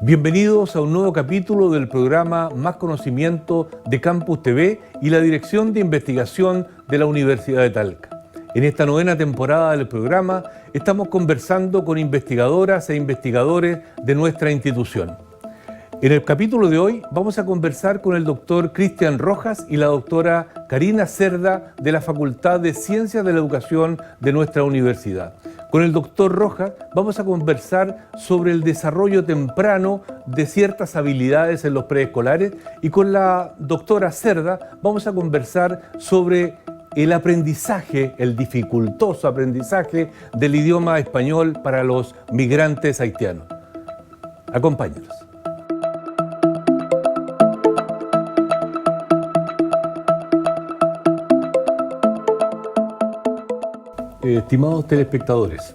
Bienvenidos a un nuevo capítulo del programa Más Conocimiento de Campus TV y la Dirección de Investigación de la Universidad de Talca. En esta novena temporada del programa estamos conversando con investigadoras e investigadores de nuestra institución. En el capítulo de hoy vamos a conversar con el doctor Cristian Rojas y la doctora Karina Cerda de la Facultad de Ciencias de la Educación de nuestra universidad. Con el doctor Rojas vamos a conversar sobre el desarrollo temprano de ciertas habilidades en los preescolares y con la doctora Cerda vamos a conversar sobre el aprendizaje, el dificultoso aprendizaje del idioma español para los migrantes haitianos. Acompáñenos. Estimados telespectadores,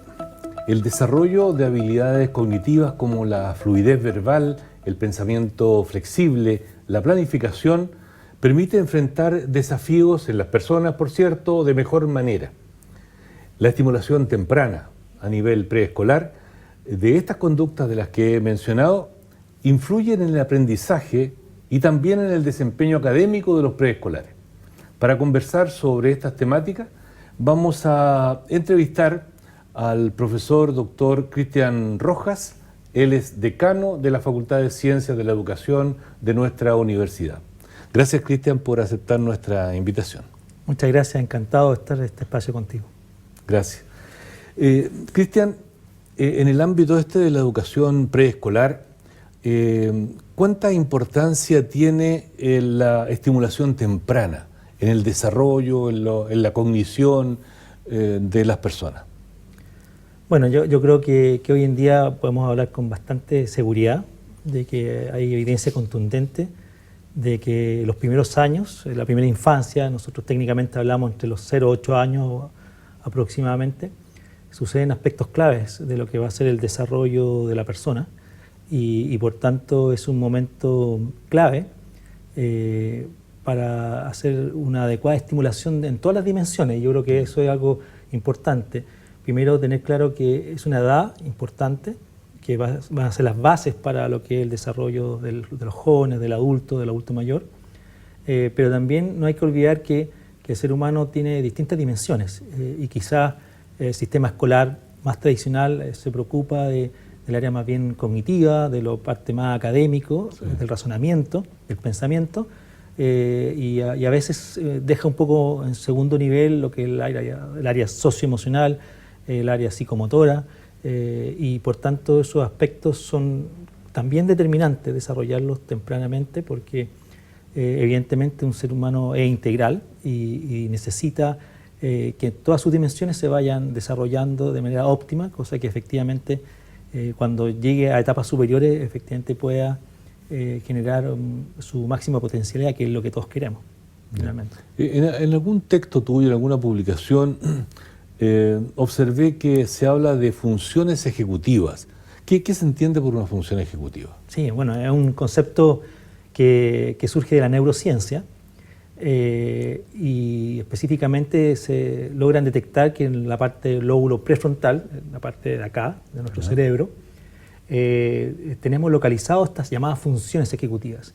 el desarrollo de habilidades cognitivas como la fluidez verbal, el pensamiento flexible, la planificación, permite enfrentar desafíos en las personas, por cierto, de mejor manera. La estimulación temprana a nivel preescolar de estas conductas de las que he mencionado influyen en el aprendizaje y también en el desempeño académico de los preescolares. Para conversar sobre estas temáticas, vamos a entrevistar al profesor doctor Cristian Rojas. Él es decano de la Facultad de Ciencias de la Educación de nuestra universidad. Gracias, Cristian, por aceptar nuestra invitación. Muchas gracias, encantado de estar en este espacio contigo. Gracias. Cristian, en el ámbito de la educación preescolar, ¿cuánta importancia tiene la estimulación temprana en el desarrollo, en la cognición de las personas? Bueno, yo creo que hoy en día podemos hablar con bastante seguridad de que hay evidencia contundente de que los primeros años, la primera infancia, nosotros técnicamente hablamos entre los 0 a 8 años aproximadamente, suceden aspectos claves de lo que va a ser el desarrollo de la persona y por tanto es un momento clave para hacer una adecuada estimulación en todas las dimensiones. Yo creo que eso es algo importante. Primero, tener claro que es una edad importante, que van a ser las bases para lo que es el desarrollo de los jóvenes, del adulto mayor. Pero también no hay que olvidar que el ser humano tiene distintas dimensiones y quizás el sistema escolar más tradicional se preocupa del área más bien cognitiva, de la parte más académico, sí, del razonamiento, del pensamiento, y a veces deja un poco en segundo nivel lo que es el área socioemocional, el área psicomotora, y por tanto esos aspectos son también determinantes desarrollarlos tempranamente porque evidentemente un ser humano es integral y necesita que todas sus dimensiones se vayan desarrollando de manera óptima, cosa que efectivamente cuando llegue a etapas superiores efectivamente pueda generar su máxima potencialidad, que es lo que todos queremos, finalmente. En algún texto tuyo, en alguna publicación, observé que se habla de funciones ejecutivas. ¿Qué se entiende por una función ejecutiva? Sí, bueno, es un concepto que surge de la neurociencia y específicamente se logran detectar que en la parte del lóbulo prefrontal, en la parte de acá, de nuestro cerebro, tenemos localizadas estas llamadas funciones ejecutivas.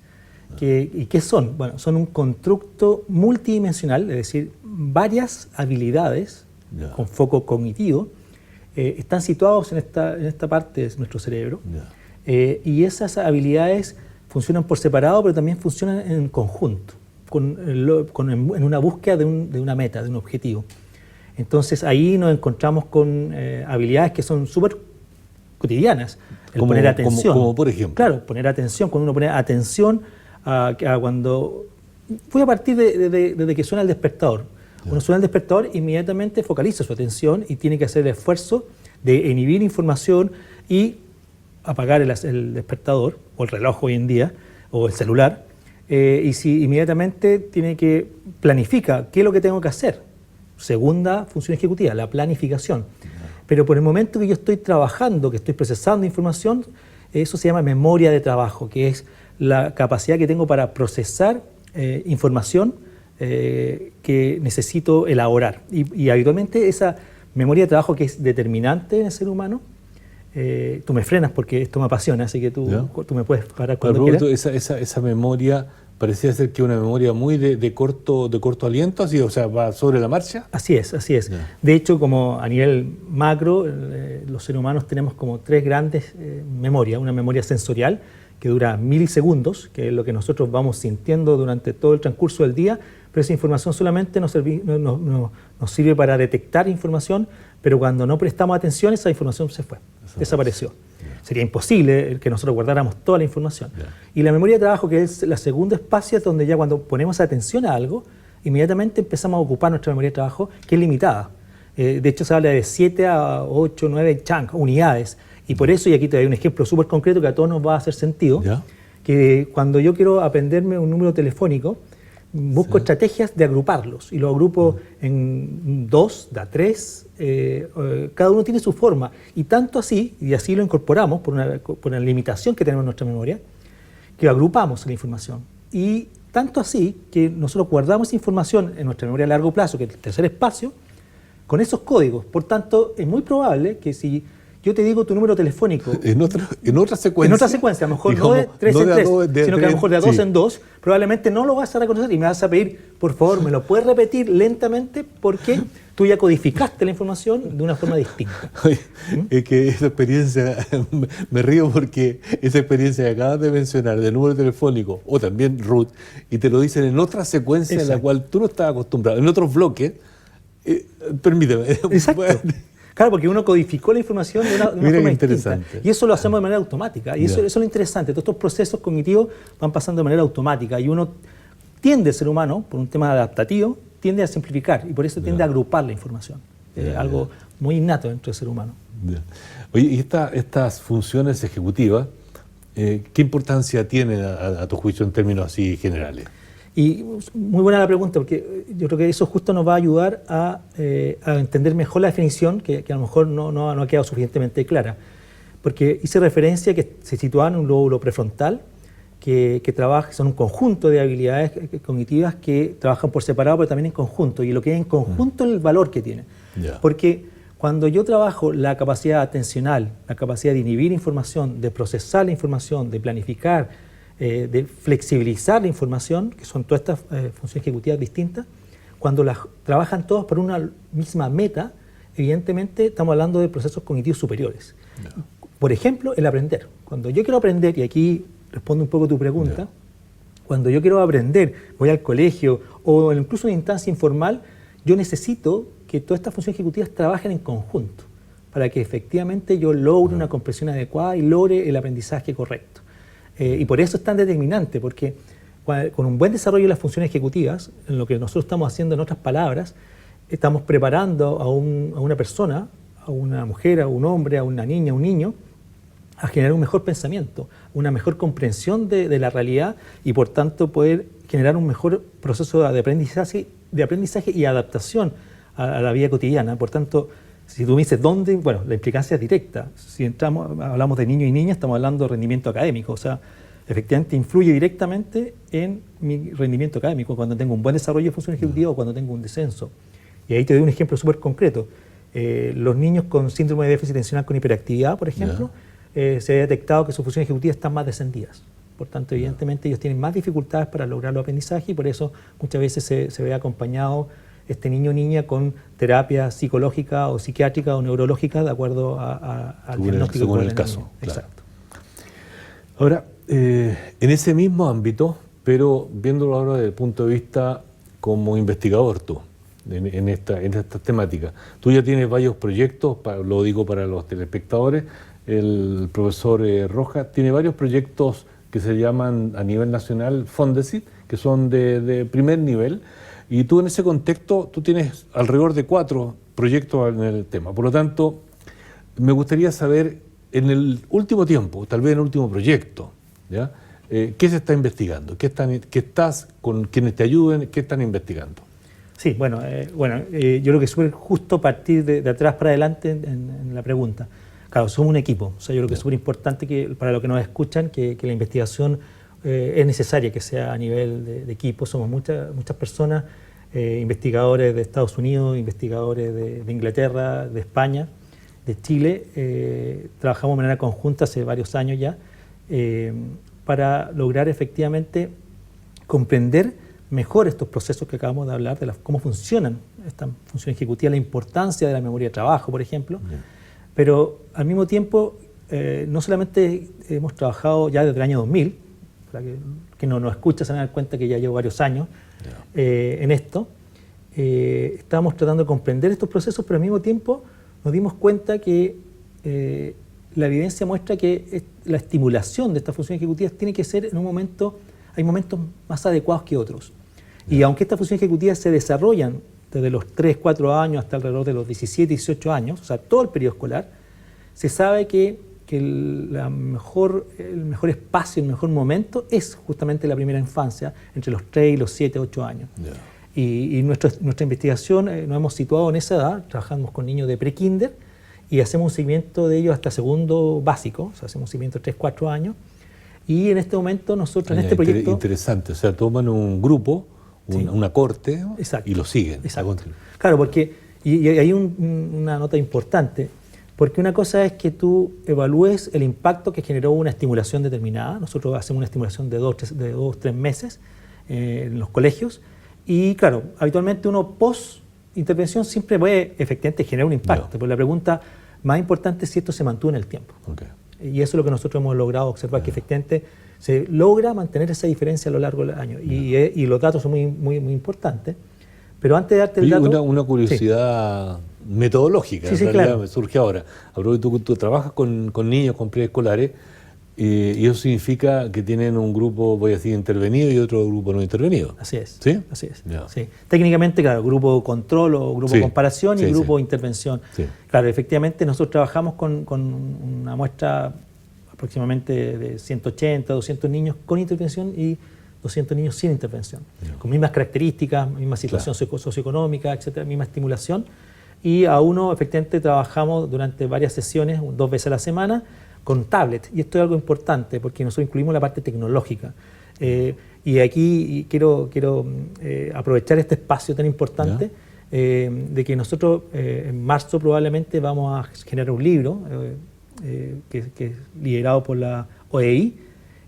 ¿Y qué son? Bueno, son un constructo multidimensional, es decir, varias habilidades con foco cognitivo están situados en esta parte de nuestro cerebro y esas habilidades funcionan por separado, pero también funcionan en conjunto, en una búsqueda de una meta, de un objetivo. Entonces ahí nos encontramos con habilidades que son súper cotidianas. El poner atención. Como por ejemplo. Claro, poner atención. Cuando uno pone atención cuando... Voy a partir desde que suena el despertador. Uno suena el despertador, inmediatamente focaliza su atención y tiene que hacer el esfuerzo de inhibir información y apagar el despertador, o el reloj hoy en día, o el celular, y si inmediatamente tiene que planifica qué es lo que tengo que hacer. Segunda función ejecutiva, la planificación. Pero por el momento que yo estoy trabajando, que estoy procesando información, eso se llama memoria de trabajo, que es la capacidad que tengo para procesar información que necesito elaborar. Y habitualmente esa memoria de trabajo que es determinante en el ser humano tú me frenas porque esto me apasiona, así que tú me puedes parar cuando quieras. quieras. Esa memoria parecía ser que una memoria muy de corto aliento, así, o sea, va sobre la marcha. Así es, así es. De hecho, como a nivel macro, los seres humanos tenemos como tres grandes memorias. Una memoria sensorial, que dura milisegundos, que es lo que nosotros vamos sintiendo durante todo el transcurso del día, pero esa información solamente nos sirve para detectar información, pero cuando no prestamos atención, esa información se fue, desapareció. Sería imposible que nosotros guardáramos toda la información. Y la memoria de trabajo, que es el segundo espacio, es donde ya cuando ponemos atención a algo, inmediatamente empezamos a ocupar nuestra memoria de trabajo, que es limitada. De hecho, se habla de 7 a 8, 9 chunks, unidades. Y por eso, y aquí te doy un ejemplo súper concreto que a todos nos va a hacer sentido, que cuando yo quiero aprenderme un número telefónico, busco estrategias de agruparlos y los agrupo en 2, da 3, cada uno tiene su forma y tanto así, y así lo incorporamos por una limitación que tenemos en nuestra memoria, que agrupamos la información y tanto así que nosotros guardamos esa información en nuestra memoria a largo plazo, que es el tercer espacio, con esos códigos. Por tanto, es muy probable que si yo te digo tu número telefónico en otra secuencia, a lo mejor no de 3 en 3, sino que a lo mejor de 2 en 2, probablemente no lo vas a reconocer y me vas a pedir, por favor, me lo puedes repetir lentamente porque tú ya codificaste la información de una forma distinta. Oye, es que esa experiencia, me río porque esa experiencia que acabas de mencionar del número telefónico, o también root, y te lo dicen en otra secuencia en la cual tú no estás acostumbrado, en otros bloques, permíteme. Exacto. Claro, porque uno codificó la información de una forma distinta. Y eso lo hacemos de manera automática. Y eso es lo interesante. Todos estos procesos cognitivos van pasando de manera automática. Y uno tiende, el ser humano, por un tema adaptativo, tiende a simplificar. Y por eso tiende a agrupar la información. Algo muy innato dentro del ser humano. Oye, y estas funciones ejecutivas, ¿qué importancia tienen a tu juicio en términos así generales? Y muy buena la pregunta, porque yo creo que eso justo nos va a ayudar a entender mejor la definición, que a lo mejor no ha quedado suficientemente clara. Porque hice referencia que se sitúa en un lóbulo prefrontal, que trabaja, son un conjunto de habilidades cognitivas que trabajan por separado, pero también en conjunto. Y lo que es en conjunto es el valor que tiene. Porque cuando yo trabajo la capacidad atencional, la capacidad de inhibir información, de procesar la información, de planificar, de flexibilizar la información, que son todas estas funciones ejecutivas distintas, cuando las trabajan todas por una misma meta, evidentemente estamos hablando de procesos cognitivos superiores. Por ejemplo, el aprender. Cuando yo quiero aprender, y aquí respondo un poco a tu pregunta, cuando yo quiero aprender, voy al colegio o incluso en una instancia informal, yo necesito que todas estas funciones ejecutivas trabajen en conjunto para que efectivamente yo logre una comprensión adecuada y logre el aprendizaje correcto. Y por eso es tan determinante, porque con un buen desarrollo de las funciones ejecutivas, en lo que nosotros estamos haciendo, en otras palabras, estamos preparando a una persona, a una mujer, a un hombre, a una niña, a un niño, a generar un mejor pensamiento, una mejor comprensión de la realidad y por tanto poder generar un mejor proceso de aprendizaje y adaptación a la vida cotidiana. Por tanto, si tú me dices dónde, bueno, la implicancia es directa. Si hablamos de niños y niñas, estamos hablando de rendimiento académico. O sea, efectivamente influye directamente en mi rendimiento académico cuando tengo un buen desarrollo de función ejecutiva o cuando tengo un descenso. Y ahí te doy un ejemplo súper concreto. Los niños con síndrome de déficit atencional con hiperactividad, por ejemplo, se ha detectado que sus funciones ejecutivas están más descendidas. Por tanto, evidentemente, ellos tienen más dificultades para lograr los aprendizajes y por eso muchas veces se ve acompañado este niño o niña con terapia psicológica o psiquiátrica o neurológica de acuerdo al diagnóstico. Según el caso. Exacto. Ahora, en ese mismo ámbito, pero viéndolo ahora desde el punto de vista como investigador tú, en esta temática, tú ya tienes varios proyectos, lo digo para los telespectadores, el profesor Rojas tiene varios proyectos que se llaman a nivel nacional Fondesit, que son de primer nivel, y tú en ese contexto, tú tienes alrededor de 4 proyectos en el tema. Por lo tanto, me gustaría saber, en el último tiempo, tal vez en el último proyecto, ¿ya? ¿Qué se está investigando? ¿Qué estás con quienes te ayuden? ¿Qué están investigando? Sí, bueno, yo creo que es súper justo partir de atrás para adelante en la pregunta. Claro, somos un equipo. O sea, yo creo que es súper importante que para los que nos escuchan que la investigación es necesaria que sea a nivel de equipo. Somos muchas personas, investigadores de Estados Unidos, investigadores de Inglaterra, de España, de Chile, trabajamos de manera conjunta hace varios años ya, para lograr efectivamente comprender mejor estos procesos que acabamos de hablar, de cómo funcionan esta función ejecutiva, la importancia de la memoria de trabajo, por ejemplo. Pero al mismo tiempo, no solamente hemos trabajado ya desde el año 2000, para que no nos escucha se van a dar cuenta que ya llevo varios años en esto, estábamos tratando de comprender estos procesos, pero al mismo tiempo nos dimos cuenta que la evidencia muestra que la estimulación de estas funciones ejecutivas tiene que ser en un momento, hay momentos más adecuados que otros. Y aunque estas funciones ejecutivas se desarrollan desde los 3, 4 años hasta alrededor de los 17, 18 años, o sea, todo el periodo escolar, se sabe que el mejor espacio, el mejor momento es justamente la primera infancia, entre los 3 y los 7, 8 años. Y nuestra investigación nos hemos situado en esa edad, trabajamos con niños de pre-kinder y hacemos un seguimiento de ellos hasta segundo básico, o sea, hacemos un seguimiento de 3, 4 años. Y en este momento nosotros, en este proyecto... Interesante, o sea, toman un grupo, una corte, exacto, y lo siguen. Exacto. Claro, porque, y hay una nota importante, porque una cosa es que tú evalúes el impacto que generó una estimulación determinada. Nosotros hacemos una estimulación de 2, 3 meses en los colegios. Y claro, habitualmente uno post-intervención siempre puede efectivamente generar un impacto. Pero la pregunta más importante es si esto se mantuvo en el tiempo. Y eso es lo que nosotros hemos logrado observar, que efectivamente se logra mantener esa diferencia a lo largo del año. Y los datos son muy importantes. Pero antes de darte el dato... Una curiosidad metodológica, en realidad, claro, me surge ahora. Tú trabajas con niños, con preescolares, y eso significa que tienen un grupo, voy a decir, intervenido y otro grupo no intervenido. Así es. ¿Sí? Así es. Sí. Técnicamente, claro, grupo control o grupo comparación y grupo intervención. Claro, efectivamente nosotros trabajamos con una muestra aproximadamente de 180, 200 niños con intervención y 200 niños sin intervención, con mismas características, misma situación socioeconómica, etcétera, misma estimulación. Y a uno efectivamente trabajamos durante varias sesiones, 2 veces a la semana, con tablet. Y esto es algo importante porque nosotros incluimos la parte tecnológica. Y aquí quiero aprovechar este espacio tan importante de que nosotros en marzo probablemente vamos a generar un libro que es liderado por la OEI,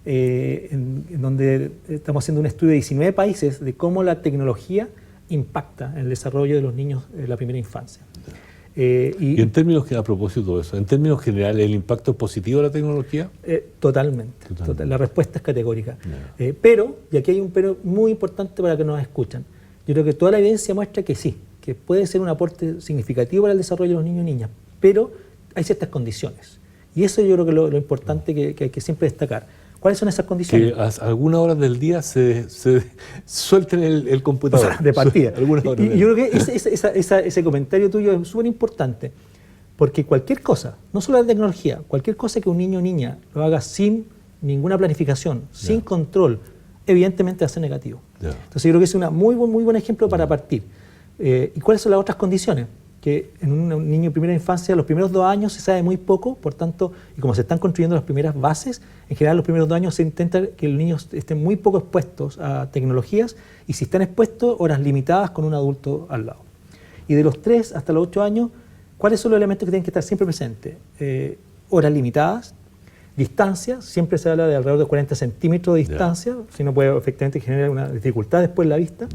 en donde estamos haciendo un estudio de 19 países de cómo la tecnología impacta en el desarrollo de los niños en la primera infancia. Y en términos, a propósito de eso, en términos generales, ¿el impacto es positivo de la tecnología? Totalmente. La respuesta es categórica. Pero, y aquí hay un pero muy importante para que nos escuchan, yo creo que toda la evidencia muestra que sí, que puede ser un aporte significativo para el desarrollo de los niños y niñas, pero hay ciertas condiciones. Y eso yo creo que es lo importante que hay que siempre destacar. ¿Cuáles son esas condiciones? Que a algunas horas del día se suelten el computador. O sea, de partida. Y yo creo que ese comentario tuyo es súper importante, porque cualquier cosa, no solo la tecnología, cualquier cosa que un niño o niña lo haga sin ninguna planificación, sin control, evidentemente va a ser negativo. Entonces yo creo que es un muy buen ejemplo para partir. ¿Y cuáles son las otras condiciones? Que en un niño de primera infancia, los primeros 2 años se sabe muy poco, por tanto, y como se están construyendo las primeras bases, en general los primeros 2 años se intenta que los niños estén muy poco expuestos a tecnologías, y si están expuestos, horas limitadas con un adulto al lado. Y de los 3 hasta los 8 años, ¿cuáles son los elementos que tienen que estar siempre presentes? Horas limitadas, distancia, siempre se habla de alrededor de 40 centímetros de distancia, si no puede efectivamente generar una dificultad después en la vista.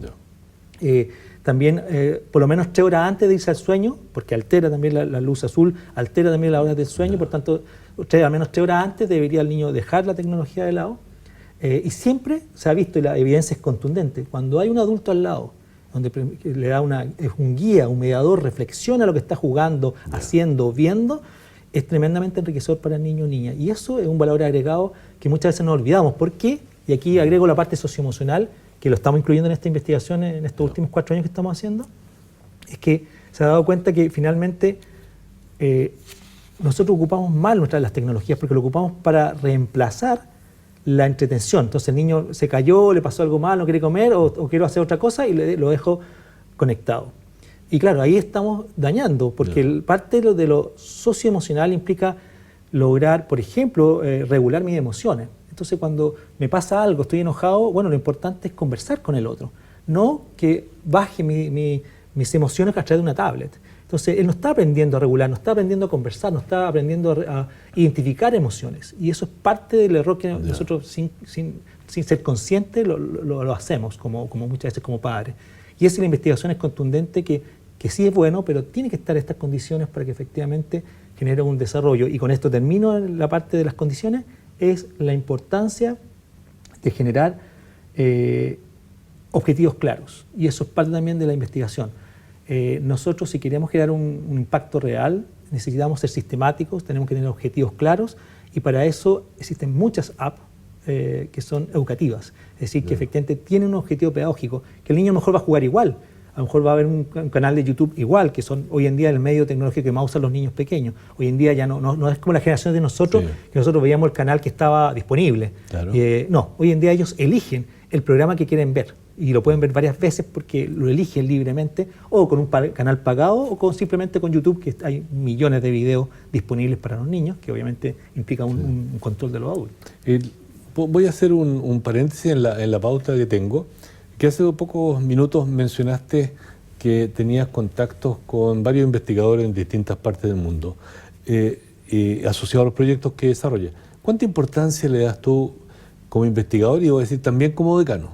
También por lo menos 3 horas antes de irse al sueño, porque altera también la luz azul, altera también las horas del sueño, por tanto, al menos 3 horas antes debería el niño dejar la tecnología de lado. Y siempre se ha visto, y la evidencia es contundente, cuando hay un adulto al lado, donde le da es un guía, un mediador, reflexiona lo que está jugando, haciendo, viendo, es tremendamente enriquecedor para el niño o niña. Y eso es un valor agregado que muchas veces nos olvidamos. ¿Por qué? Y aquí agrego la parte socioemocional, que lo estamos incluyendo en esta investigación en estos últimos 4 años que estamos haciendo, es que se ha dado cuenta que finalmente nosotros ocupamos mal las tecnologías porque lo ocupamos para reemplazar la entretención. Entonces el niño se cayó, le pasó algo mal, no quiere comer o quiero hacer otra cosa y lo dejo conectado. Y claro, ahí estamos dañando, porque parte de lo socioemocional implica lograr, por ejemplo, regular mis emociones. Entonces, cuando me pasa algo, estoy enojado, bueno, lo importante es conversar con el otro, no que baje mis emociones a través de una tablet. Entonces, él no está aprendiendo a regular, no está aprendiendo a conversar, no está aprendiendo a identificar emociones. Y eso es parte del error que nosotros, sin ser conscientes, lo hacemos, como muchas veces como padres. Y esa la investigación es contundente que sí es bueno, pero tiene que estar estas condiciones para que efectivamente genere un desarrollo. Y con esto termino la parte de las condiciones, es la importancia de generar objetivos claros. Y eso es parte también de la investigación. Nosotros, si queremos generar un impacto real, necesitamos ser sistemáticos, tenemos que tener objetivos claros, y para eso existen muchas apps que son educativas, es decir, que efectivamente tienen un objetivo pedagógico, que el niño a lo mejor va a jugar igual, a lo mejor va a haber un canal de YouTube igual, que son hoy en día el medio tecnológico que más usan los niños pequeños. Hoy en día ya no es como la generación de nosotros, que nosotros veíamos el canal que estaba disponible. Claro. No, hoy en día ellos eligen el programa que quieren ver, y lo pueden ver varias veces porque lo eligen libremente, o con un canal pagado, o simplemente con YouTube, que hay millones de videos disponibles para los niños, que obviamente implica un control de los adultos. Voy a hacer un paréntesis en la pauta que tengo, que hace pocos minutos mencionaste que tenías contactos con varios investigadores en distintas partes del mundo, asociados a los proyectos que desarrollas. ¿Cuánta importancia le das tú como investigador, y voy a decir también como decano,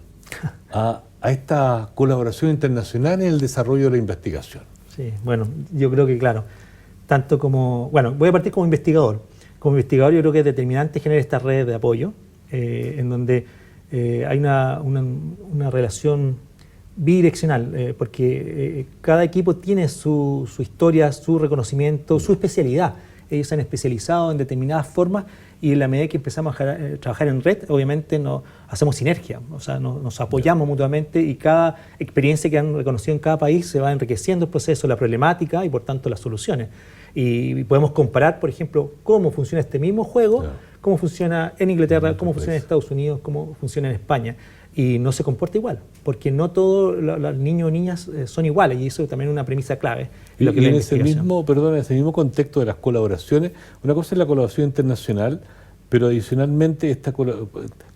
a esta colaboración internacional en el desarrollo de la investigación? Sí, bueno, yo creo que claro, tanto como, bueno, voy a partir como investigador. Como investigador yo creo que es determinante generar estas redes de apoyo, en donde hay una relación bidireccional, porque cada equipo tiene su historia, su reconocimiento, su especialidad. Ellos se han especializado en determinadas formas, y en la medida que empezamos a trabajar en red, obviamente hacemos sinergia, o sea, nos apoyamos mutuamente, y cada experiencia que han reconocido en cada país se va enriqueciendo el proceso, la problemática y por tanto las soluciones. Y podemos comparar, por ejemplo, cómo funciona este mismo juego, cómo funciona en Inglaterra, cómo funciona en Estados Unidos, cómo funciona en España. Y no se comporta igual, porque no todos los niños o niñas son iguales, y eso también es una premisa clave. Y en ese mismo contexto de las colaboraciones, una cosa es la colaboración internacional, pero adicionalmente,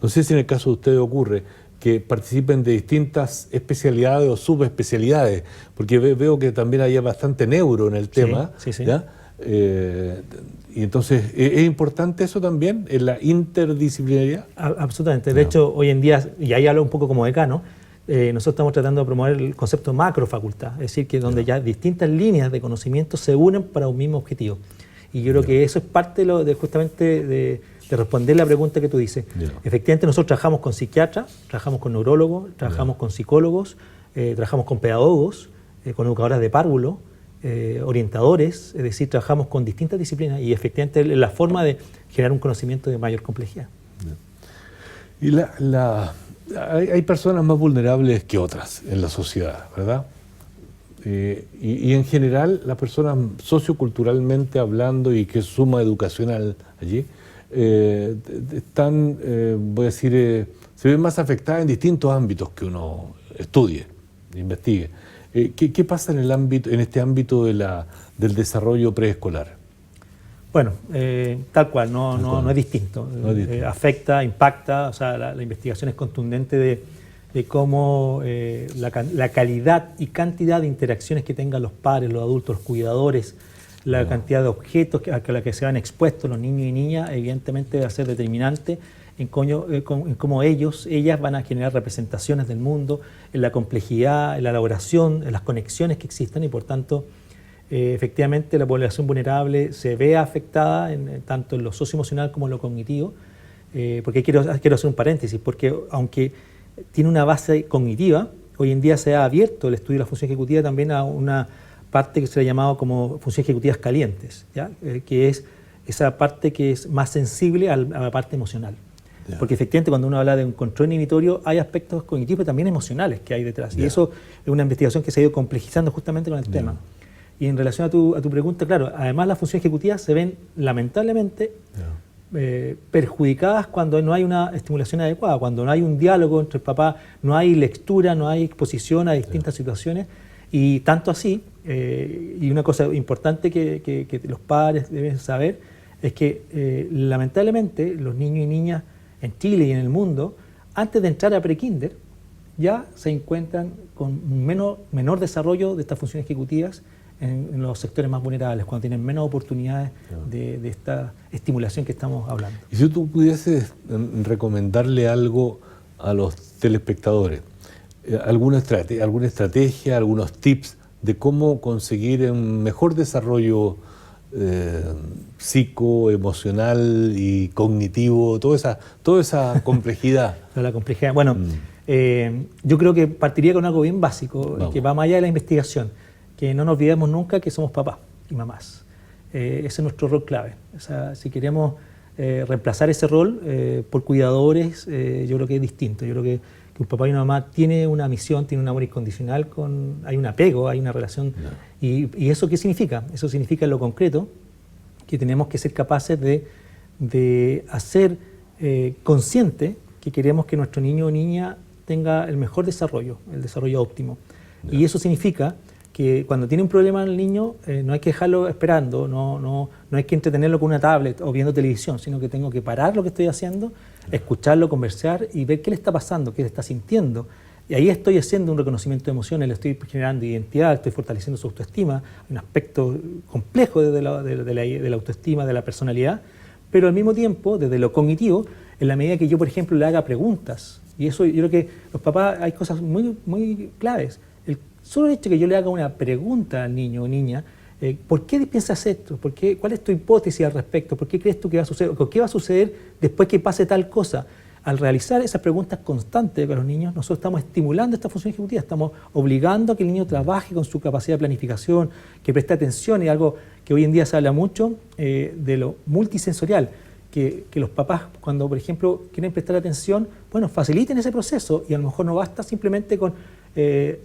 no sé si en el caso de ustedes ocurre, que participen de distintas especialidades o subespecialidades, porque veo que también hay bastante neuro en el tema, sí. ¿ya? Y entonces, ¿es importante eso también, en la interdisciplinaridad? Absolutamente. De hecho, hoy en día, y ahí hablo un poco como decano, nosotros estamos tratando de promover el concepto de macrofacultad, es decir, que donde ya distintas líneas de conocimiento se unen para un mismo objetivo. Y yo creo que eso es parte justamente de responder la pregunta que tú dices. Efectivamente, nosotros trabajamos con psiquiatras, trabajamos con neurólogos, trabajamos con psicólogos, trabajamos con pedagogos, con educadoras de párvulo, orientadores, es decir, trabajamos con distintas disciplinas, y efectivamente es la forma de generar un conocimiento de mayor complejidad. Y hay personas más vulnerables que otras en la sociedad, ¿verdad? Y en general, las personas socioculturalmente hablando, y que suma educacional allí, están, voy a decir, se ven más afectadas en distintos ámbitos que uno estudie, investigue. ¿Qué pasa en este ámbito del desarrollo preescolar? Bueno, tal cual, no es distinto. Afecta, impacta, o sea, la investigación es contundente de cómo la calidad y cantidad de interacciones que tengan los padres, los adultos, los cuidadores, la cantidad de objetos a la que se van expuestos los niños y niñas, evidentemente va a ser determinante en cómo ellas van a generar representaciones del mundo, en la complejidad, en la elaboración, en las conexiones que existen, y por tanto, efectivamente, la población vulnerable se ve afectada tanto en lo socioemocional como en lo cognitivo, porque quiero hacer un paréntesis, porque aunque tiene una base cognitiva, hoy en día se ha abierto el estudio de la función ejecutiva también a una parte que se le ha llamado como funciones ejecutivas calientes, ¿ya? Que es esa parte que es más sensible a la parte emocional. Porque efectivamente cuando uno habla de un control inhibitorio hay aspectos cognitivos y también emocionales que hay detrás. Y eso es una investigación que se ha ido complejizando justamente con el tema. Y en relación a tu pregunta, claro, además las funciones ejecutivas se ven lamentablemente perjudicadas cuando no hay una estimulación adecuada, cuando no hay un diálogo entre el papá, no hay lectura, no hay exposición a distintas situaciones. Y tanto así, y una cosa importante que los padres deben saber, es que lamentablemente los niños y niñas en Chile y en el mundo, antes de entrar a prekinder, ya se encuentran con un menor desarrollo de estas funciones ejecutivas en los sectores más vulnerables, cuando tienen menos oportunidades de esta estimulación que estamos hablando. Y si tú pudieses recomendarle algo a los telespectadores, alguna estrategia, algunos tips de cómo conseguir un mejor desarrollo psico, emocional y cognitivo, toda esa complejidad. La complejidad. Bueno, yo creo que partiría con algo bien básico, que va más allá de la investigación, que no nos olvidemos nunca que somos papás y mamás. Ese es nuestro rol clave. O sea, si queremos reemplazar ese rol por cuidadores, yo creo que es distinto. Yo creo que un papá y una mamá tiene una misión, tiene un amor incondicional, hay un apego, hay una relación. ¿Y eso qué significa? Eso significa en lo concreto que tenemos que ser capaces de hacer consciente que queremos que nuestro niño o niña tenga el mejor desarrollo, el desarrollo óptimo. Y eso significa que cuando tiene un problema el niño, no hay que dejarlo esperando, no hay que entretenerlo con una tablet o viendo televisión, sino que tengo que parar lo que estoy haciendo, escucharlo, conversar y ver qué le está pasando, qué le está sintiendo. Y ahí estoy haciendo un reconocimiento de emociones, le estoy generando identidad, estoy fortaleciendo su autoestima, un aspecto complejo de la autoestima, de la personalidad, pero al mismo tiempo, desde lo cognitivo, en la medida que yo, por ejemplo, le haga preguntas, y eso yo creo que los papás hay cosas muy, muy claves. El solo hecho que yo le haga una pregunta al niño o niña, ¿por qué piensas esto? ¿Cuál es tu hipótesis al respecto? ¿Por qué crees tú que va a suceder? ¿Qué va a suceder después que pase tal cosa? Al realizar esas preguntas constantes con los niños, nosotros estamos estimulando esta función ejecutiva, estamos obligando a que el niño trabaje con su capacidad de planificación, que preste atención, y algo que hoy en día se habla mucho de lo multisensorial, que los papás, cuando por ejemplo quieren prestar atención, bueno, faciliten ese proceso, y a lo mejor no basta simplemente con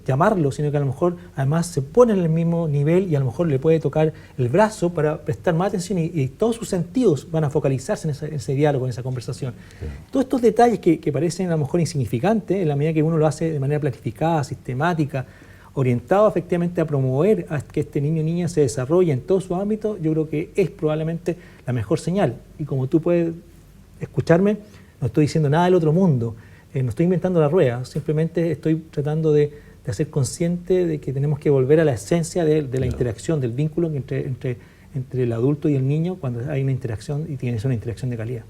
llamarlo, sino que a lo mejor además se pone en el mismo nivel y a lo mejor le puede tocar el brazo para prestar más atención, y todos sus sentidos van a focalizarse en ese diálogo, en esa conversación. Sí. Todos estos detalles que parecen a lo mejor insignificantes, en la medida que uno lo hace de manera planificada, sistemática, orientado efectivamente a promover a que este niño o niña se desarrolle en todo su ámbito, yo creo que es probablemente la mejor señal. Y como tú puedes escucharme, no estoy diciendo nada del otro mundo, no estoy inventando la rueda, simplemente estoy tratando de hacer consciente de que tenemos que volver a la esencia de la interacción, del vínculo entre el adulto y el niño cuando hay una interacción y tiene que ser una interacción de calidad.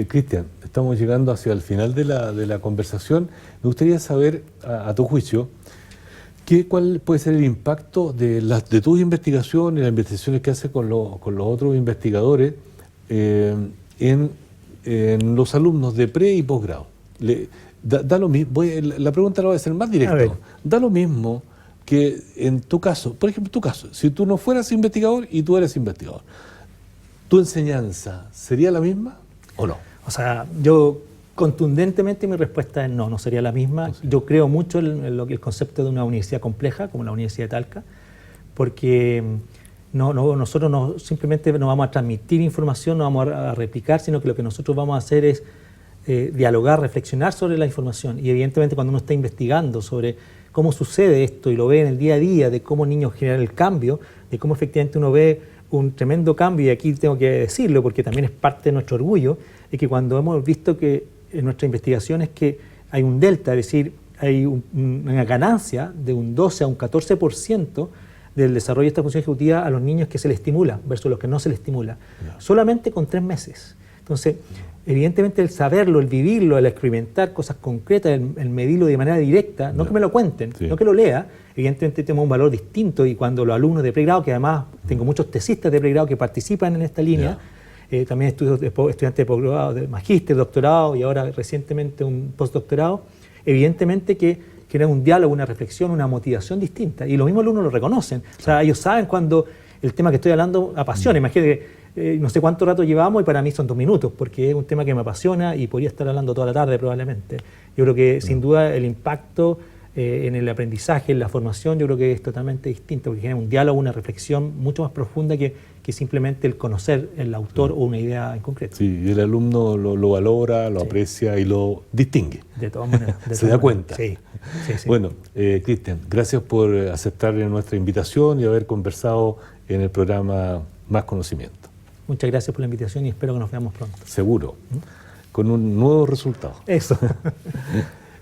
Cristian, estamos llegando hacia el final de la conversación. Me gustaría saber, a tu juicio, ¿cuál puede ser el impacto de tus investigaciones, las investigaciones que haces con los otros investigadores en los alumnos de pre y posgrado? Da lo mismo, la pregunta la voy a hacer más directa. Da lo mismo que en tu caso, por ejemplo, tu caso, si tú no fueras investigador y tú eres investigador, ¿tu enseñanza sería la misma o no? O sea, yo contundentemente mi respuesta es no sería la misma. Sí. Yo creo mucho en el concepto de una universidad compleja, como la Universidad de Talca, porque nosotros simplemente no vamos a transmitir información, no vamos a replicar, sino que lo que nosotros vamos a hacer es dialogar, reflexionar sobre la información. Y evidentemente cuando uno está investigando sobre cómo sucede esto y lo ve en el día a día, de cómo niños generan el cambio, de cómo efectivamente uno ve un tremendo cambio, y aquí tengo que decirlo porque también es parte de nuestro orgullo, es que cuando hemos visto que en nuestra investigación es que hay un delta, es decir, hay una ganancia de un 12 a un 14% del desarrollo de esta función ejecutiva a los niños que se les estimula versus los que no se les estimula, solamente con 3 meses. Entonces, evidentemente el saberlo, el vivirlo, el experimentar cosas concretas, el medirlo de manera directa, no que me lo cuenten, no que lo lea, evidentemente tenemos un valor distinto. Y cuando los alumnos de pregrado, que además tengo muchos tesistas de pregrado que participan en esta línea, también estudiantes de posgrado, de magíster, doctorado y ahora recientemente un postdoctorado, evidentemente que genera un diálogo, una reflexión, una motivación distinta. Y los mismos alumnos lo reconocen. O sea, ellos saben cuando el tema que estoy hablando apasiona. Imagínate que no sé cuánto rato llevamos y para mí son 2 minutos, porque es un tema que me apasiona y podría estar hablando toda la tarde probablemente. Yo creo que sin duda el impacto en el aprendizaje, en la formación, yo creo que es totalmente distinto, porque genera un diálogo, una reflexión mucho más profunda que simplemente el conocer el autor o una idea en concreto. Sí, y el alumno lo valora, lo aprecia y lo distingue. De todas maneras. Se da cuenta. Sí. Bueno, Cristian, gracias por aceptar nuestra invitación y haber conversado en el programa Más Conocimiento. Muchas gracias por la invitación y espero que nos veamos pronto. Seguro, con un nuevo resultado. Eso.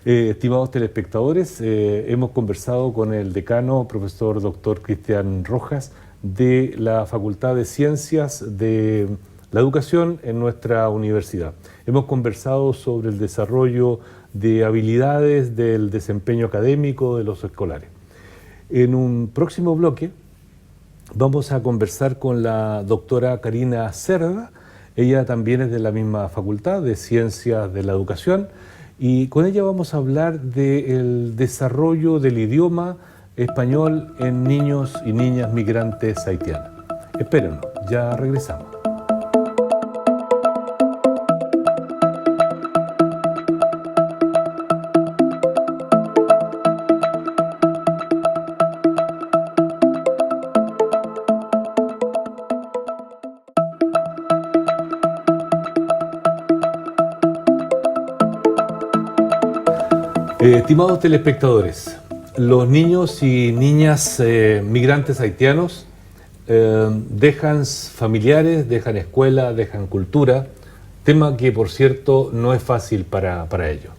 Estimados telespectadores, hemos conversado con el decano, profesor doctor Cristian Rojas, de la Facultad de Ciencias de la Educación en nuestra universidad. Hemos conversado sobre el desarrollo de habilidades del desempeño académico de los escolares. En un próximo bloque vamos a conversar con la doctora Karina Cerda. Ella también es de la misma Facultad de Ciencias de la Educación y con ella vamos a hablar del desarrollo del idioma español en niños y niñas migrantes haitianos. Espérenos, ya regresamos. Estimados telespectadores, los niños y niñas migrantes haitianos dejan familiares, dejan escuela, dejan cultura, tema que por cierto no es fácil para ellos.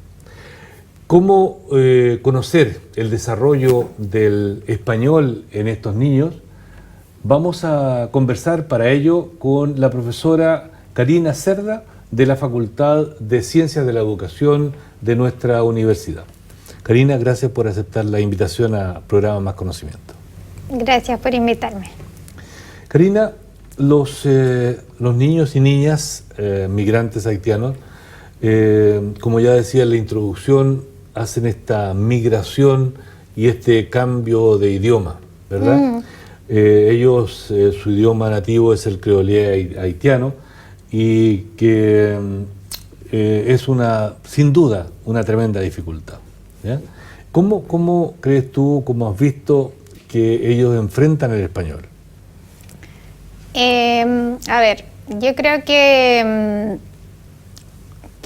¿Cómo conocer el desarrollo del español en estos niños? Vamos a conversar para ello con la profesora Karina Cerda de la Facultad de Ciencias de la Educación de nuestra universidad. Karina, gracias por aceptar la invitación a Programa Más Conocimiento. Gracias por invitarme. Karina, los niños y niñas migrantes haitianos, como ya decía en la introducción, hacen esta migración y este cambio de idioma, ¿verdad? Ellos, su idioma nativo es el creolé haitiano y que es sin duda una tremenda dificultad. ¿Ya? ¿Cómo crees tú, cómo has visto que ellos enfrentan el español? A ver, yo creo que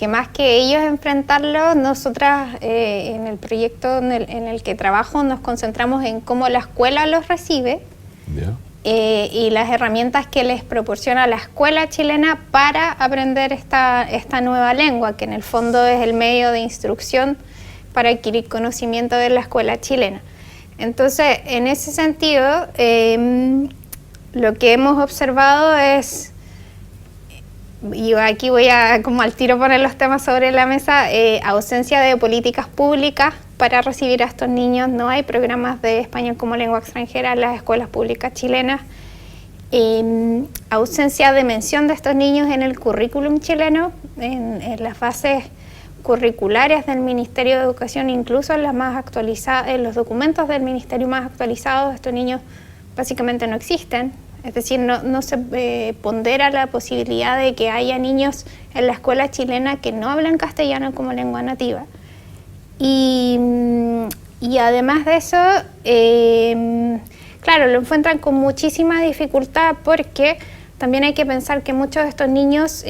más que ellos enfrentarlo, nosotras en el proyecto en el que trabajo nos concentramos en cómo la escuela los recibe. ¿Ya? Y las herramientas que les proporciona la escuela chilena para aprender esta nueva lengua, que en el fondo es el medio de instrucción para adquirir conocimiento de la escuela chilena. Entonces, en ese sentido, lo que hemos observado es, y aquí voy a como al tiro poner los temas sobre la mesa, ausencia de políticas públicas para recibir a estos niños. No hay programas de español como lengua extranjera en las escuelas públicas chilenas. Ausencia de mención de estos niños en el currículum chileno, en las bases curriculares del Ministerio de Educación, incluso en las más actualizadas, en los documentos del Ministerio más actualizados, estos niños básicamente no existen. Es decir, no se pondera la posibilidad de que haya niños en la escuela chilena que no hablan castellano como lengua nativa. Y además de eso, claro, lo encuentran con muchísima dificultad porque también hay que pensar que muchos de estos niños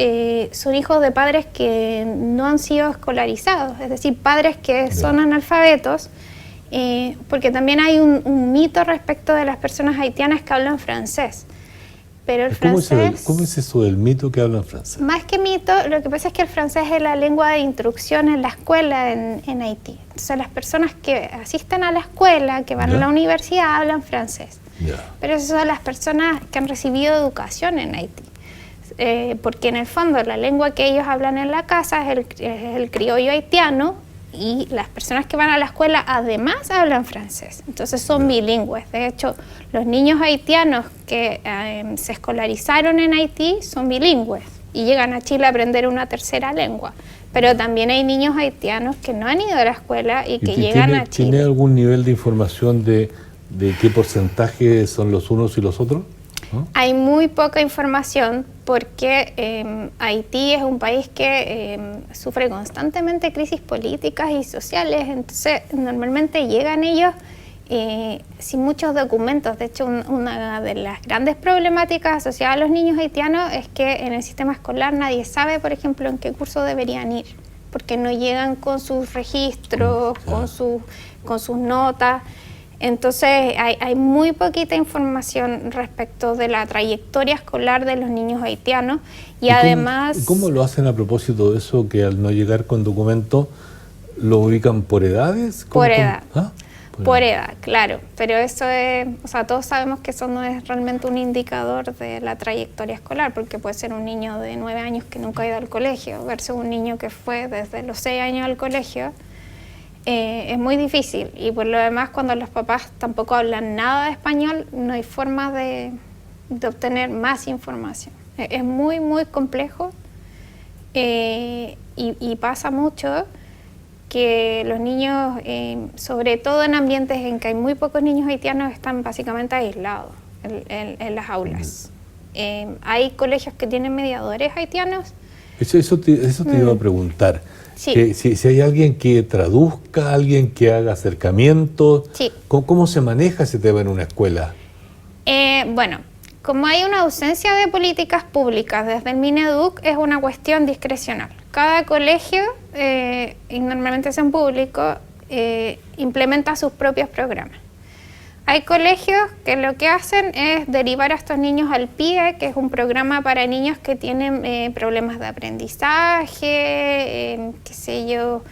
son hijos de padres que no han sido escolarizados, es decir, padres que son analfabetos, porque también hay un mito respecto de las personas haitianas que hablan francés. Pero el francés... ¿Cómo es eso del mito que hablan francés? Más que mito, lo que pasa es que el francés es la lengua de instrucción en la escuela en Haití. Entonces las personas que asisten a la escuela, que van a la universidad, hablan francés. Pero esas son las personas que han recibido educación en Haití. Porque en el fondo la lengua que ellos hablan en la casa es el criollo haitiano, y las personas que van a la escuela además hablan francés, entonces son bilingües. De hecho, los niños haitianos que se escolarizaron en Haití son bilingües y llegan a Chile a aprender una tercera lengua. Pero también hay niños haitianos que no han ido a la escuela y que llegan a Chile. ¿Tiene algún nivel de información de qué porcentaje son los unos y los otros? ¿No? Hay muy poca información porque Haití es un país que sufre constantemente crisis políticas y sociales, entonces normalmente llegan ellos sin muchos documentos. De hecho, una de las grandes problemáticas asociadas a los niños haitianos es que en el sistema escolar nadie sabe, por ejemplo, en qué curso deberían ir, porque no llegan con sus registros, con sus notas. Entonces hay muy poquita información respecto de la trayectoria escolar de los niños haitianos y además... ¿Cómo lo hacen a propósito de eso, que al no llegar con documentos ¿Lo ubican por edades? Por edad. ¿Ah? Por edad, claro. Pero eso es, o sea, todos sabemos que eso no es realmente un indicador de la trayectoria escolar, porque puede ser un niño de 9 años que nunca ha ido al colegio, versus un niño que fue desde los 6 años al colegio. Es muy difícil. Y por lo demás, cuando los papás tampoco hablan nada de español, no hay forma de obtener más información. Es muy, muy complejo y pasa mucho que los niños, sobre todo en ambientes en que hay muy pocos niños haitianos, están básicamente aislados en las aulas. Hay colegios que tienen mediadores haitianos. Eso te iba a preguntar. Sí. Que si hay alguien que traduzca, alguien que haga acercamientos, Sí. ¿Cómo se maneja ese tema en una escuela? Bueno, como hay una ausencia de políticas públicas desde el Mineduc, es una cuestión discrecional. Cada colegio, y normalmente es en público, implementa sus propios programas. Hay colegios que lo que hacen es derivar a estos niños al PIE, que es un programa para niños que tienen problemas de aprendizaje, qué sé yo,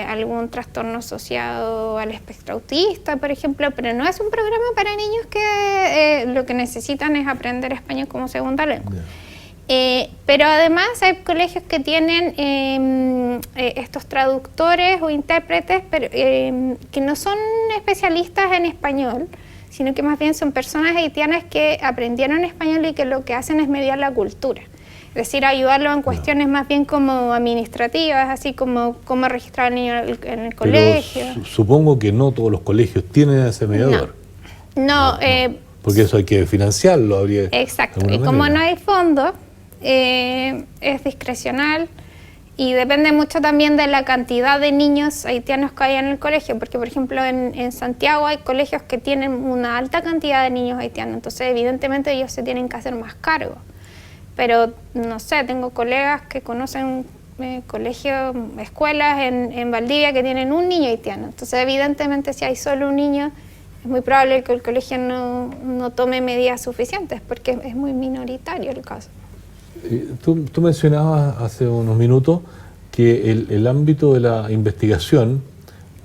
algún trastorno asociado al espectro autista, por ejemplo, pero no es un programa para niños que lo que necesitan es aprender español como segunda lengua. Pero además hay colegios que tienen estos traductores o intérpretes pero, que no son especialistas en español, sino que más bien son personas haitianas que aprendieron español y que lo que hacen es mediar la cultura. Es decir, ayudarlo en cuestiones más bien como administrativas, así como cómo registrar al niño en el colegio. Pero supongo que no todos los colegios tienen ese mediador. No. Porque eso hay que financiarlo. Habría Exacto, y como no hay fondos, es discrecional y depende mucho también de la cantidad de niños haitianos que hay en el colegio, porque por ejemplo en Santiago hay colegios que tienen una alta cantidad de niños haitianos, entonces evidentemente ellos se tienen que hacer más cargo. Pero no sé, tengo colegas que conocen colegios, escuelas en Valdivia que tienen un niño haitiano, entonces evidentemente si hay solo un niño es muy probable que el colegio no tome medidas suficientes porque es muy minoritario el caso. Tú mencionabas hace unos minutos que el ámbito de la investigación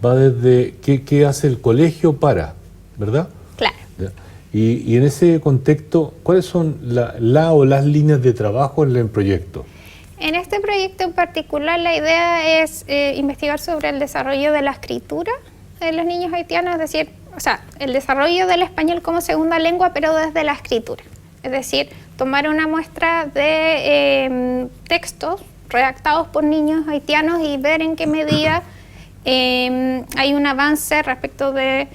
va desde qué hace el colegio para, ¿verdad? Claro. Y en ese contexto, ¿cuáles son o las líneas de trabajo en el proyecto? En este proyecto en particular la idea es investigar sobre el desarrollo de la escritura de los niños haitianos, es decir, o sea, el desarrollo del español como segunda lengua, pero desde la escritura. Es decir, tomar una muestra de textos redactados por niños haitianos y ver en qué medida hay un avance respecto de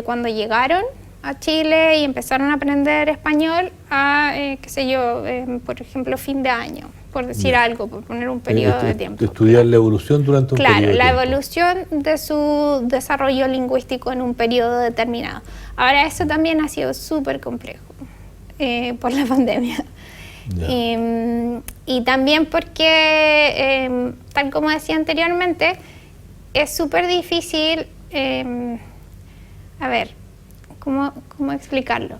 cuando llegaron a Chile y empezaron a aprender español a, qué sé yo, por ejemplo, fin de año, por decir algo, por poner un periodo de tiempo. Estudiar la evolución durante un periodo de tiempo. Claro, la evolución de su desarrollo lingüístico en un periodo determinado. Ahora, eso también ha sido súper complejo por la pandemia. Y también porque, tal como decía anteriormente, es súper difícil, a ver, ¿cómo explicarlo?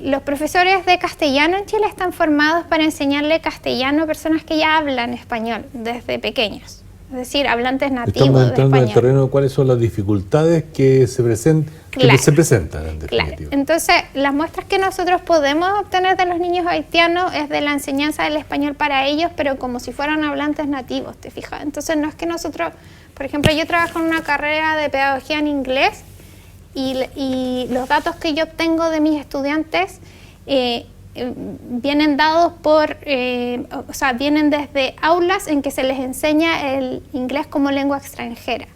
Los profesores de castellano en Chile están formados para enseñarle castellano a personas que ya hablan español desde pequeños, es decir, hablantes nativos de español. Estamos entrando en el terreno de cuáles son las dificultades que se presentan en definitiva. Claro. Entonces, las muestras que nosotros podemos obtener de los niños haitianos es de la enseñanza del español para ellos, pero como si fueran hablantes nativos, ¿te fijas? Entonces, no es que nosotros, por ejemplo, yo trabajo en una carrera de pedagogía en inglés, y los datos que yo obtengo de mis estudiantes vienen dados vienen desde aulas en que se les enseña el inglés como lengua extranjera.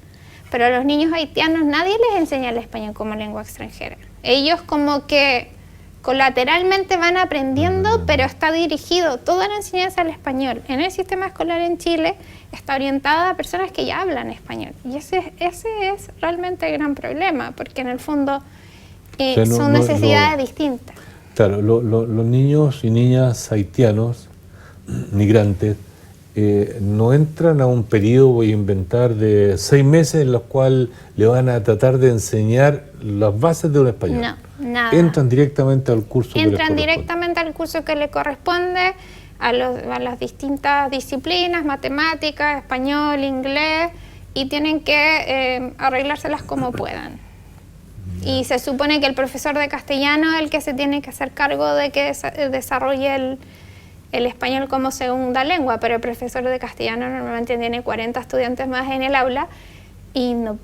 Pero a los niños haitianos nadie les enseña el español como lengua extranjera. Ellos como que colateralmente van aprendiendo, pero está dirigido toda la enseñanza al español. En el sistema escolar en Chile está orientada a personas que ya hablan español. Y ese es realmente el gran problema, porque en el fondo son necesidades distintas. Claro, los niños y niñas haitianos, migrantes, no entran a un periodo, voy a inventar, de 6 meses en los cuales le van a tratar de enseñar las bases de un español. No, nada. Entran directamente al curso que les corresponde. Entran directamente al curso que le corresponde. a las distintas disciplinas, matemáticas, español, inglés, y tienen que arreglárselas como puedan. Y se supone que el profesor de castellano es el que se tiene que hacer cargo de que desarrolle el español como segunda lengua, pero el profesor de castellano normalmente tiene 40 estudiantes más en el aula y no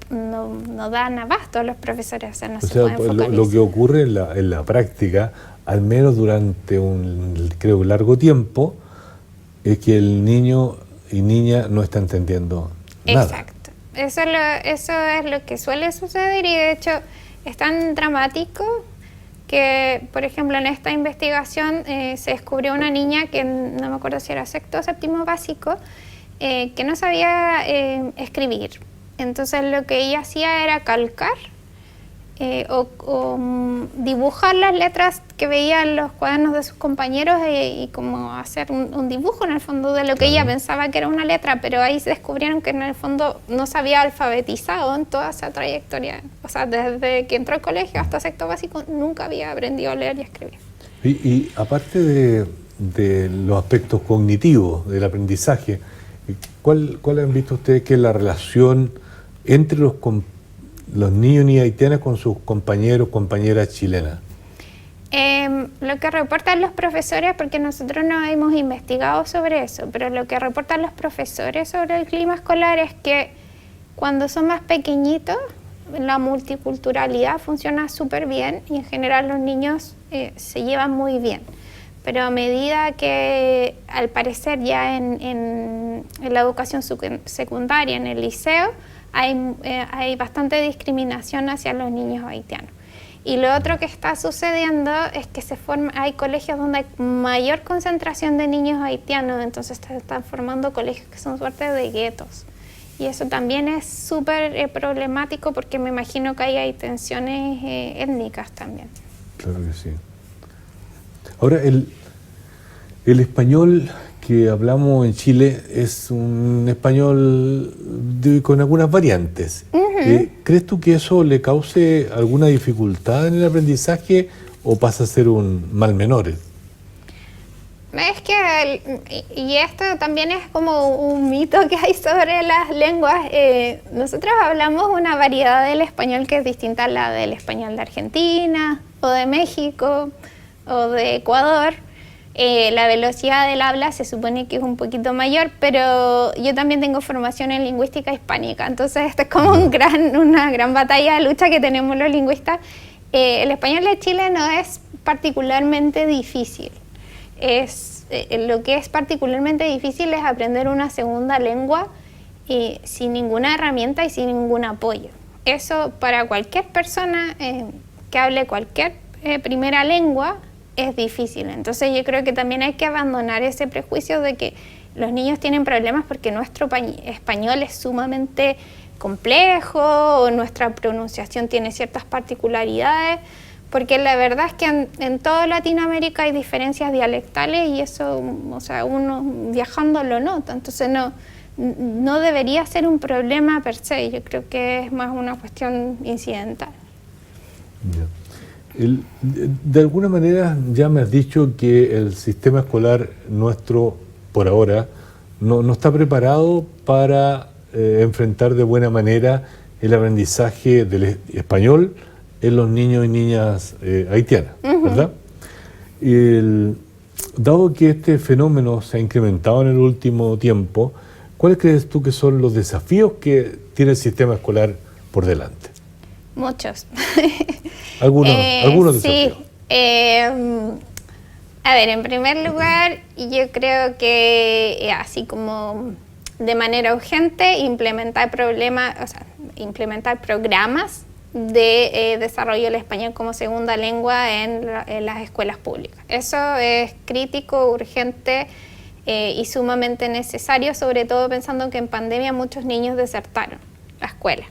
dan abasto a los profesores, o sea, no se pueden focalizar. Lo que ocurre en la práctica, al menos durante creo largo tiempo, es que el niño y niña no está entendiendo nada. Exacto. Eso es lo que suele suceder, y de hecho es tan dramático que, por ejemplo, en esta investigación se descubrió una niña que no me acuerdo si era sexto o séptimo básico, que no sabía escribir. Entonces lo que ella hacía era calcar o dibujar las letras que veía en los cuadernos de sus compañeros y como hacer un dibujo en el fondo de lo que ella pensaba que era una letra, pero ahí se descubrieron que en el fondo no se había alfabetizado en toda esa trayectoria. O sea, desde que entró al colegio hasta sexto básico nunca había aprendido a leer y a escribir. Y aparte de los aspectos cognitivos del aprendizaje, ¿cuál han visto ustedes que es la relación entre los niños y haitianos con sus compañeras chilenas? Lo que reportan los profesores, porque nosotros no hemos investigado sobre eso, pero lo que reportan los profesores sobre el clima escolar es que cuando son más pequeñitos, la multiculturalidad funciona súper bien y en general los niños se llevan muy bien. Pero a medida que, al parecer, ya en la educación secundaria, en el liceo, hay bastante discriminación hacia los niños haitianos. Y lo otro que está sucediendo es que hay colegios donde hay mayor concentración de niños haitianos, entonces se están formando colegios que son suerte de guetos. Y eso también es súper problemático porque me imagino que ahí hay tensiones étnicas también. Claro que sí. Ahora, el español que hablamos en Chile es un español con algunas variantes. ¿Crees tú que eso le cause alguna dificultad en el aprendizaje o pasa a ser un mal menor? Es que, y esto también es como un mito que hay sobre las lenguas. Nosotros hablamos una variedad del español que es distinta a la del español de Argentina, o de México, o de Ecuador. La velocidad del habla se supone que es un poquito mayor, pero yo también tengo formación en lingüística hispánica, entonces esto es como una gran batalla de lucha que tenemos los lingüistas. El español de Chile no es particularmente difícil. Lo que es particularmente difícil es aprender una segunda lengua sin ninguna herramienta y sin ningún apoyo. Eso para cualquier persona que hable cualquier primera lengua es difícil. Entonces yo creo que también hay que abandonar ese prejuicio de que los niños tienen problemas porque nuestro español es sumamente complejo o nuestra pronunciación tiene ciertas particularidades, porque la verdad es que en toda Latinoamérica hay diferencias dialectales y eso, o sea, uno viajando lo nota. Entonces no debería ser un problema per se, yo creo que es más una cuestión incidental. Yeah. De alguna manera ya me has dicho que el sistema escolar nuestro, por ahora, no está preparado para enfrentar de buena manera el aprendizaje del español en los niños y niñas haitianas, ¿verdad? Dado que este fenómeno se ha incrementado en el último tiempo, ¿cuáles crees tú que son los desafíos que tiene el sistema escolar por delante? Muchos. Algunos desafíos. Sí. A ver, en primer lugar, yo creo que así como de manera urgente implementar programas de desarrollo del español como segunda lengua en las escuelas públicas. Eso es crítico, urgente y sumamente necesario, sobre todo pensando que en pandemia muchos niños desertaron la escuela.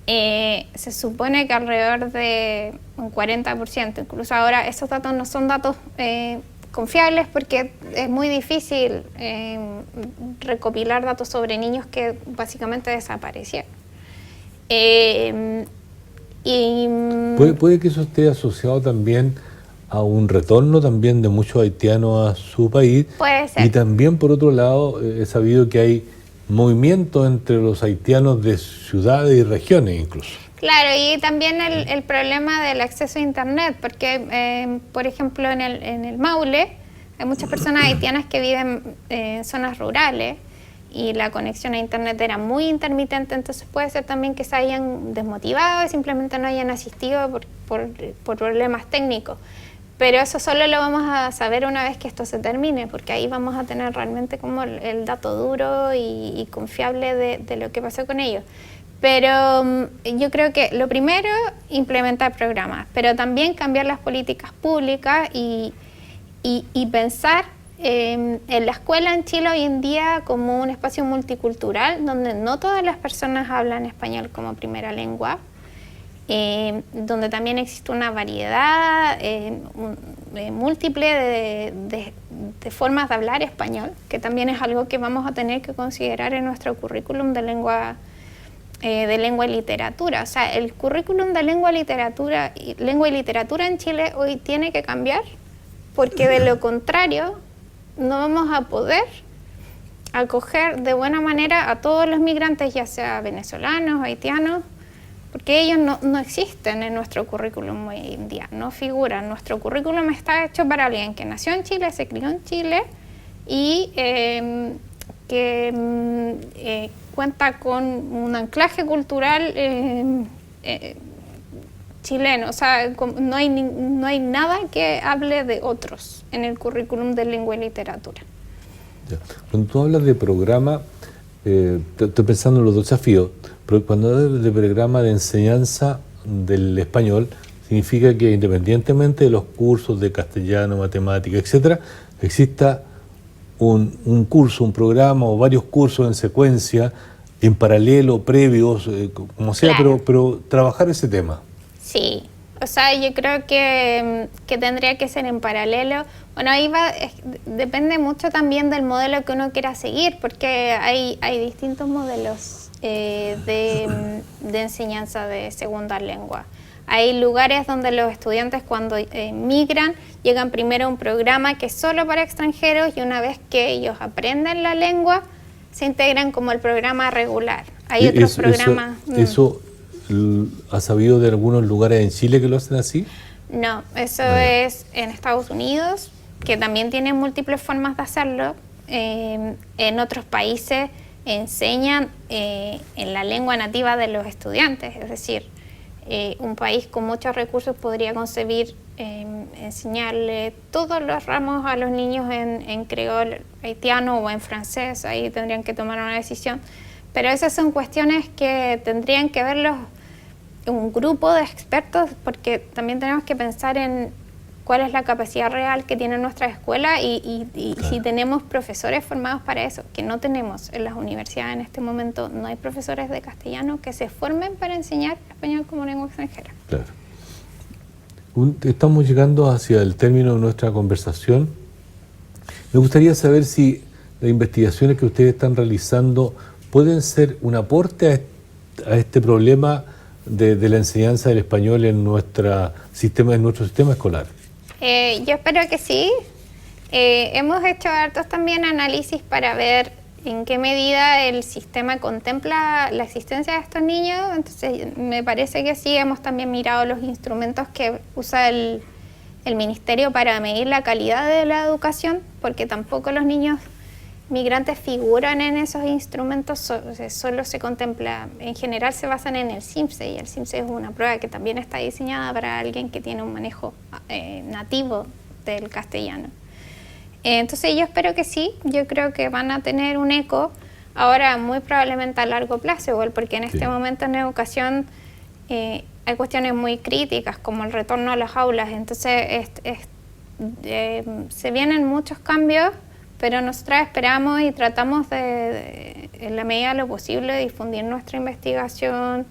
Se supone que alrededor de un 40%, incluso ahora esos datos no son datos confiables porque es muy difícil recopilar datos sobre niños que básicamente desaparecieron. Puede que eso esté asociado también a un retorno también de muchos haitianos a su país. Puede ser. Y también, por otro lado, he sabido que hay movimientos entre los haitianos de ciudades y regiones incluso. Claro, y también el problema del acceso a Internet, porque, por ejemplo, en el Maule hay muchas personas haitianas que viven en zonas rurales y la conexión a Internet era muy intermitente, entonces puede ser también que se hayan desmotivado y simplemente no hayan asistido por problemas técnicos. Pero eso solo lo vamos a saber una vez que esto se termine, porque ahí vamos a tener realmente como el dato duro y confiable de lo que pasó con ellos. Pero yo creo que lo primero, implementar programas, pero también cambiar las políticas públicas y pensar en la escuela en Chile hoy en día como un espacio multicultural donde no todas las personas hablan español como primera lengua, donde también existe una variedad múltiple de formas de hablar español, que también es algo que vamos a tener que considerar en nuestro currículum de lengua y literatura. O sea, el currículum de lengua y literatura en Chile hoy tiene que cambiar, porque de lo contrario no vamos a poder acoger de buena manera a todos los migrantes, ya sea venezolanos, haitianos, porque ellos no existen en nuestro currículum hoy en día, no figuran. Nuestro currículum está hecho para alguien que nació en Chile, se crió en Chile y que cuenta con un anclaje cultural chileno. O sea, no hay nada que hable de otros en el currículum de lengua y literatura. Ya. Cuando tú hablas de programa, estoy pensando en los desafíos, pero cuando hablas de programa de enseñanza del español, significa que independientemente de los cursos de castellano, matemática, etcétera, exista un curso, un programa o varios cursos en secuencia, en paralelo, previos, como sea, claro. pero trabajar ese tema. Sí, o sea, yo creo que tendría que ser en paralelo. Bueno, ahí depende mucho también del modelo que uno quiera seguir, porque hay distintos modelos de enseñanza de segunda lengua. Hay lugares donde los estudiantes cuando migran llegan primero a un programa que es solo para extranjeros y una vez que ellos aprenden la lengua se integran como el programa regular. Hay otros programas... ¿Eso has sabido de algunos lugares en Chile que lo hacen así? No, eso es en Estados Unidos, que también tienen múltiples formas de hacerlo. En otros países enseñan en la lengua nativa de los estudiantes, es decir, un país con muchos recursos podría concebir enseñarle todos los ramos a los niños en creol haitiano o en francés. Ahí tendrían que tomar una decisión, pero esas son cuestiones que tendrían que verlos un grupo de expertos, porque también tenemos que pensar en cuál es la capacidad real que tiene nuestra escuela y claro. Si tenemos profesores formados para eso, que no tenemos en las universidades en este momento. No hay profesores de castellano que se formen para enseñar español como lengua extranjera. Claro. Estamos llegando hacia el término de nuestra conversación. Me gustaría saber si las investigaciones que ustedes están realizando pueden ser un aporte a este problema de la enseñanza del español en nuestro sistema escolar. Yo espero que sí. Hemos hecho hartos también análisis para ver en qué medida el sistema contempla la existencia de estos niños. Entonces me parece que sí. Hemos también mirado los instrumentos que usa el Ministerio para medir la calidad de la educación, porque tampoco los niños migrantes figuran en esos instrumentos, solo se contempla, en general se basan en el CIMSE, y el CIMSE es una prueba que también está diseñada para alguien que tiene un manejo nativo del castellano. Entonces yo espero que sí, yo creo que van a tener un eco, ahora muy probablemente a largo plazo, igual porque en este momento en educación hay cuestiones muy críticas como el retorno a las aulas, entonces se vienen muchos cambios, pero nosotras esperamos y tratamos de, en la medida de lo posible, difundir nuestra investigación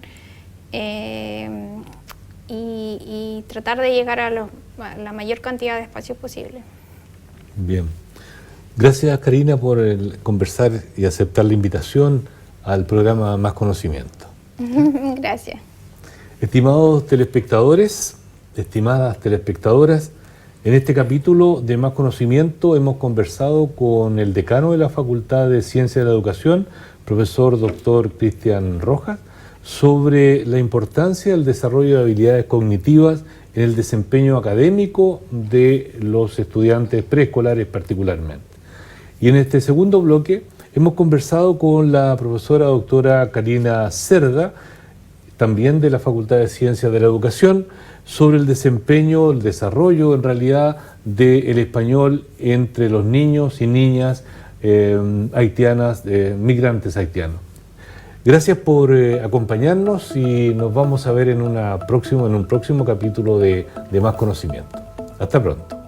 y tratar de llegar a la mayor cantidad de espacios posible. Bien. Gracias, Karina, por conversar y aceptar la invitación al programa Más Conocimiento. Gracias. Estimados telespectadores, estimadas telespectadoras, En este capítulo de Más Conocimiento hemos conversado con el decano de la Facultad de Ciencias de la Educación, profesor Dr. Cristian Rojas, sobre la importancia del desarrollo de habilidades cognitivas en el desempeño académico de los estudiantes preescolares particularmente. Y en este segundo bloque hemos conversado con la profesora doctora Karina Cerda, también de la Facultad de Ciencias de la Educación, sobre el desempeño, el desarrollo en realidad del español entre los niños y niñas haitianas, migrantes haitianos. Gracias por acompañarnos y nos vamos a ver en un próximo capítulo de Más Conocimiento. Hasta pronto.